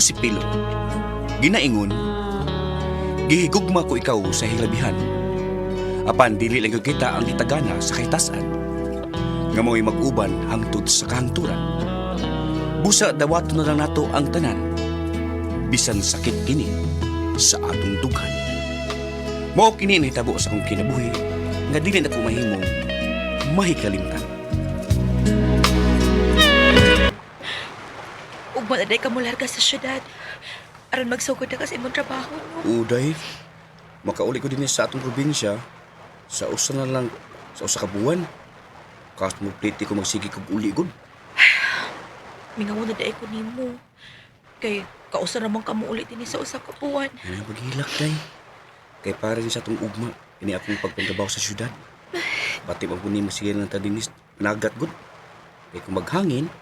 si Pilo. Ginaingon, gihigugma ko ikaw sa hilabihan. Apan dili lang gyud kita ang gitagana sa kahitasan. Nga mo'y mag-uban hangtod sa kahangturan. Busa dawato na lang nato ang tanan. Bisan sakit kini sa atong dughan. Mao kini nahitabo sa akong kinabuhi nga dili na ko mahimong mahikalimtan. Ug maladay ka mo larga sa syudad. Aron magsugod na ka sa imong trabaho, no? Uday, makauli ko din sa atong probinsya sa usa na lang sa usa ka buwan. Kas mo pliti ko magsigi kog uli gud. Mingaw na day ko nimo. Kay kausa naman ka mo ulit din sa usa ka buwan. Ano paghilak day? Kay para din sa atong ugma, ini akong pagpantrabaho sa syudad. Pati magpuni mo siya ng tadinis, nagat gud. Kay kung maghangin,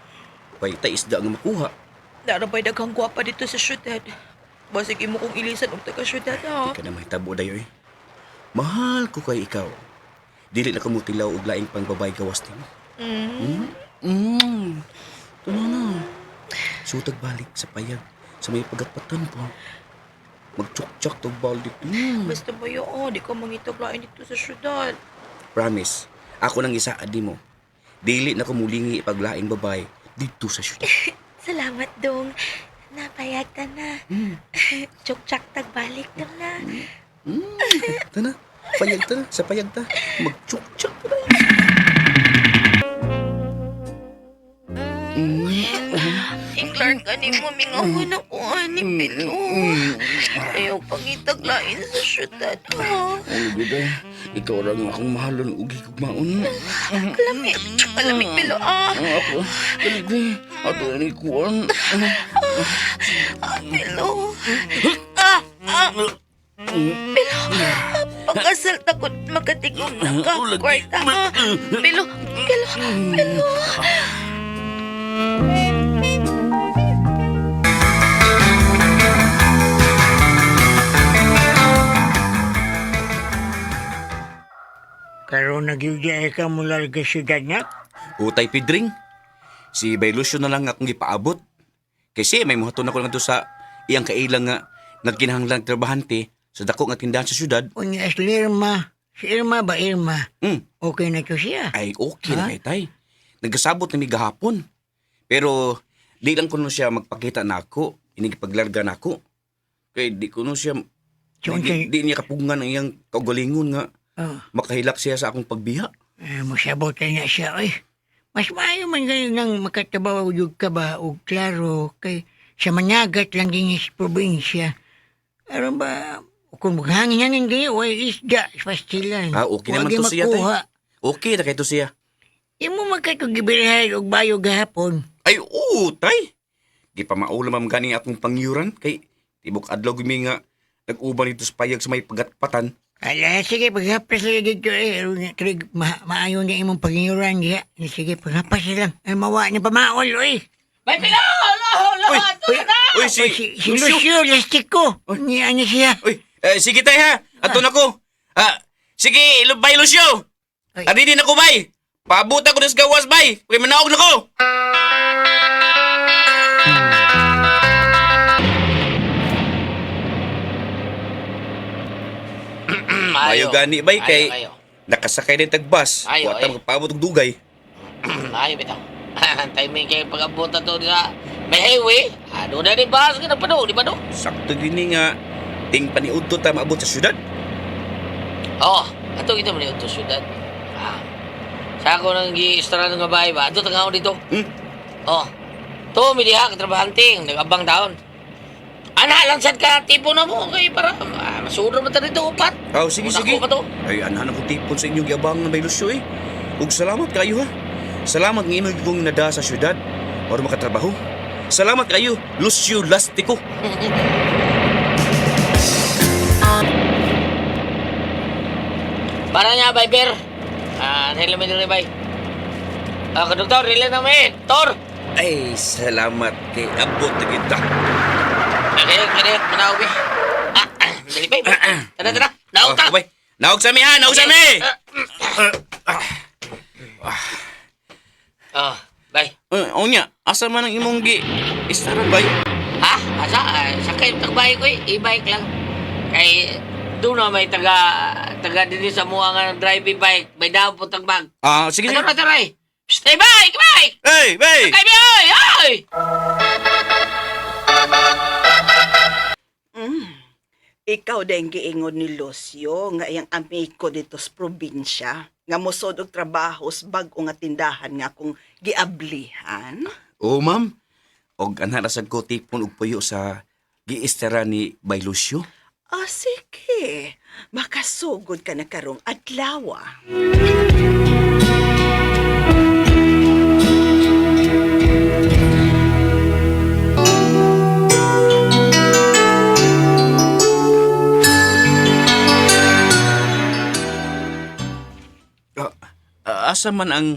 pay ta isda ang makuha. Narabay daghang gwapa dito sa syudad. Basig imo kong ilisan og taga syudad, ha? Di ka na mahitabo dayo eh. Mahal ko kay ikaw. Dili na ka mo tilaw og laing pang babay gawas din. Ito na. Sutag balik sa payag sa may pagatpatan po. Magtsuktsak to balik. Basta ba yun? Di ka mangitaglain dito sa syudad. Promise, ako nang isa adi mo. Dili na ko mulingi ipaglaing babay dito sa syudad. Salamat, Dong. Napayag ta na. Tsuktsak tagbalik ta na. Ito na. Payag ta. Sa payag ta. Magtsuktsak ta na. Inglar ka ni mo, mingawan ako, ani, Pilo. Ayaw pangitaglain sa syudad, ha? Ano gud ikaw lang akong mahalon ug higugmaon. Kalamig, Pilo, ah. Ako, kaligi. Ato ni kuan. Pilo. Pilo, pagkasal takot makatigong na ka, kwarta, ha? Pilo. Karon nagyugya ka mula sa syudad na? Utay Pidring. Si Baylusyo na lang akong gipaabot. Kasi may muhaton ako nga sa iyang kailang nga nagkinahanglang trabahante sa dako nga tindahan sa syudad. Unya si Irma. Si Irma ba Irma? Okay na to siya. Ay, okay na kay tay. Nagkasabot na mi gahapon. Pero di lang kuno siya magpakita na ako. Inigipaglarga na ako. Kaya di kuno siya... Di niya kapungan ang iyang kaugalingon nga. Makahilak siya sa akong pagbiha. Masabot ka niya siya, eh. Mas maayo man ganyan nang makatabaw yung ka ba o klaro kay sa manyagat lang din sa probinsya. Aron ba, kung maghangin yan hindi, o isda, pastilan. Okay naman to siya, tay. Okay na kayo to siya. Imo magkatugibirahay og bayo gahapon. Ay, oo, tay. Di pa maulam ang gani akong pangyuran kay tibok adlaw gumi nga nag-uban ito sa payag sa may pagatpatan. Ala, sige, paghapas lang dito eh. Maayon niya imong paginyuran niya. Sige, paghapas lang. Ay, mawa niya pamaol, eh. May Pilo! Uy, si Lucio, lastiko. Niya niya siya. Uy, sige tay ha. Ato na ko. Sige, bay Lucio. Adi din ako bay. Paabutan ko na sa gawas bay. Kaya manaog na ko. Mayo gani bay kay nakasakay din tagbas. Wata magpaabot og dugay. Ayo bitaw. Timing kay pag-abot to sa may highway. Ano na ni bas ka na pa do, di ba do? Sakto gini nga ting paniudto ta maabot sa syudad. Oh, ato kita man to syudad. Sa ako nang gi-istorya nga bahay ba? Ato tangaw dito. Oh. To mi diha ka trabahanting, nag-abang taon. Ana lang sad ka tipo na mo kay para masuro man ta dito upat. Sige. Pa to. Ay, ana ko tipon sa inyong giabang na may Lucio eh. Ug salamat kayo ha. Salamat ng imong kong nada sa syudad para makatrabaho. Salamat kayo, Lucio Lastiko. Para niya, Viber. Nila mo nila, bay. Doktor, nila namin. Tor! Ay, salamat kay abot na kita. Kaya, manawag eh. Dali, bay. Tara. Naog ka. Naog sa mi ha, naog sa mi! Bay. Nya, asa man ang imong gi? Istaran bay? Sa kayo tagbay ko e-bike lang. Kay doon na may taga din sa mua nga driving bike. May daw po tagbag. Sige. Taray. Stay bike! Hey, hey! Kay Biyoy! Ay! Ikaw din giingon ni Lucio nga iyang amigo dito sa probinsya nga musod og trabaho sa bag-o nga tindahan nga akong giablihan. Oo, ma'am. Og anha sa ko tipon og puyo sa giistera ni Bay Lucio. Sige. Makasugod ka na karong adlaw. Asa man ang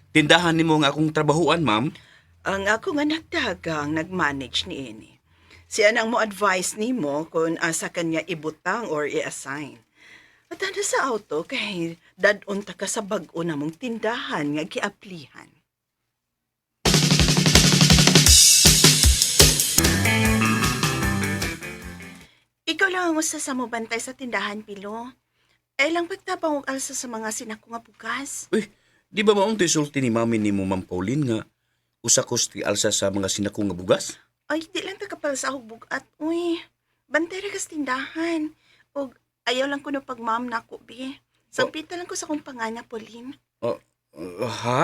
tindahan nimo nga akong trabahuan, ma'am? Ang ako nga nagdagang nag-manage ni ini. Siya nang mo advise nimo kung asa kanya ibutang or i-assign. At ano sa auto kay dadon ta ka sa bag-o namong tindahan nga giaplihan. Ikaw lang ang usa sa mo bantay sa tindahan, Pilo. Ay lang pagtabang og alsa sa mga sinako nga bugas. Uy, di ba maunti sulti ni mami ni mo, Ma'am Pauline, nga usa ko ti alsa sa mga sinako nga bugas? Ay, di lang takapal sa akong bugat. Uy, bantay ra kas tindahan. Og ayaw lang ko no pag ma'am na ako, be. Sampita lang ko sa kong pangana, Pauline. Ha?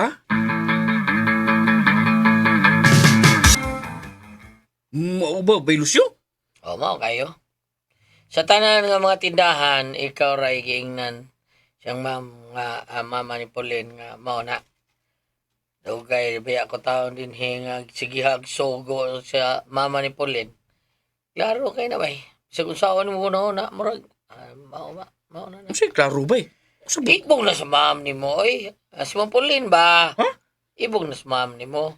Mao ba, Bay Lucio? O, mao kayo. Sa tanan nga mga tindahan, ikaw ray giingnan siyang mama ni Pauline nga mao na. Dugay biya ko taon din hingag sige hagsugo sa mama ni Pauline. Klaro kay na bay. Sa kung saan mo na murag mao na. Kasi klaro ba eh? Ibog na sa ma'am ni mo oy. Si Ma'am Pauline ba? Ha? Ibog na sa ma'am ni mo.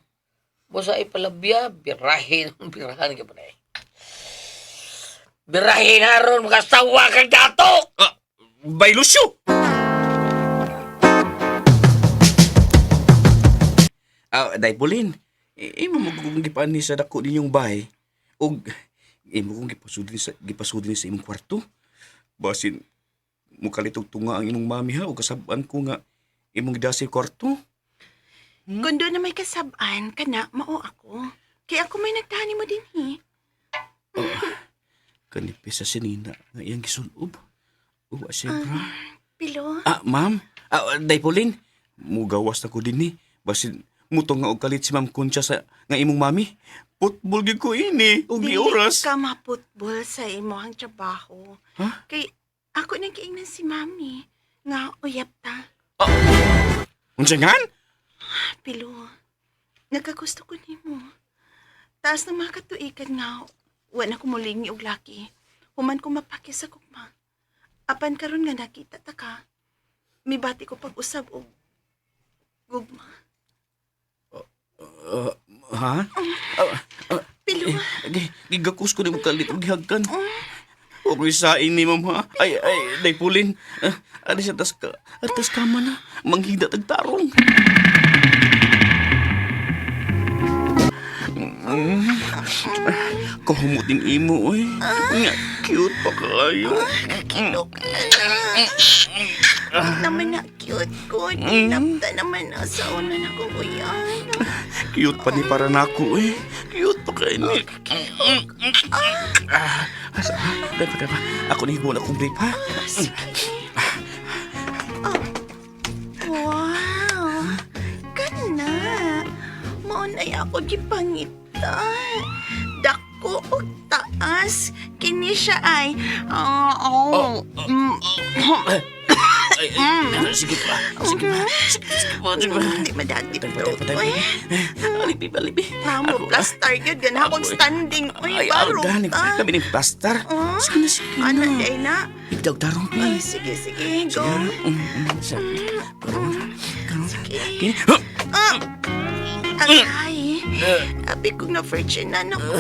Busa ipalabya, birahin ka pa na eh. Birahin haron makasawa kang dato! Bay Lucio! Day Pauline, imo mo kong gipaan ni sa dako ninyong bahay. O, imo kong gipasudin sa imong kwarto. Basin, mukalitog tunga ang imong mami ha, o kasabaan ko nga imong gidasi kwarto. Kung doon na may kasabaan, kana, mao ako. Kaya ako may nagtani mo din, Kanipis sa sinina nga iyang gisunob. Uwa siyempre. Pilo, Ma'am, Day Pauline, mugawas na ko din ni. Basin, mutong nga og kalit si Ma'am Concha sa nga imong mami. Putbol gyud ko ini, og dili oras. ka maputbol sa imo ang trabaho. Ha? Kay ako nag-iingnan si mami. Nga, uyap ta. Unsa ngan? Pilo, nagkagusto ko nimo. Taas na mga katuikan nga, wala ko mulingi og laki. Human ko mapaki sa gugma. Apan karon nga nakita ta ka. Mibati ko pag-usab og gugma. Ha? Pilo, Gigakus ko ni mo kalit og gihagkan. Og isain ni ma'am ha. Ay, Day Pauline. Adi sa atas kama na. Manghida tag tarong. Kahumuting imo, oy. Nga, cute pa kayo. naman na cute ko. Dinapta naman na sa una na kong uyan. Cute pa ni para nako, eh. Cute pa kayo ni. Dapat. Ako ni hibon akong grape, ha? Wow! Kana! Maunay ako gipangita. Dako o taas. Kini siya ay... Sige pa. Sige pa. Hindi madagit po. Alibi. Mamo, plaster yun. Gan akong standing. Uy, Ay, baro. gani. Kami ni plaster. Sige na. Ano, day na? Igdaw tarong, Ay, please. sige, go. Sige. Ay, abi kong na-virginan ako.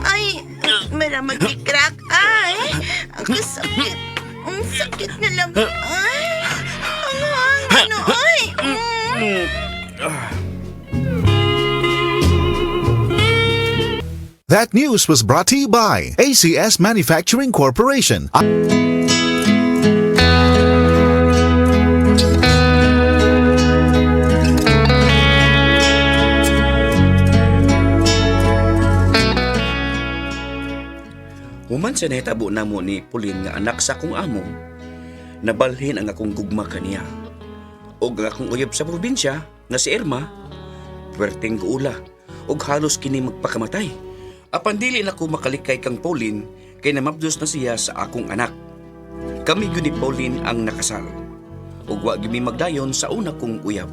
Ay, mara mag-crack. Ay, ang kasakit. Ang sakit na lang. Ay, ano, ay. That news was brought to you by ACS Manufacturing Corporation. Human sa nahitabo na mo ni Pauline nga anak sa akong amo, nabalhin ang akong gugma kaniya. O ang akong uyab sa probinsya nga si Irma, puwerteng guula o halos kini magpakamatay. Apan dili na ko makalikay kang Pauline kay namabdos na siya sa akong anak. Kami gyud ni Pauline ang nakasal. Ug wa gyud mi magdayon sa una kong uyab.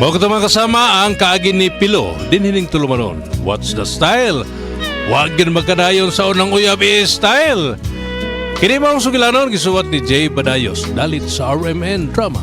Mga katama kasama ang kaagin ni Pilo, dinhining tulumanon. What's the style? Huwag yun magkadayon sa unang uyab style. Kini mong sugilanon gisuwat ni Jay Badayos, dalit sa RMN Drama.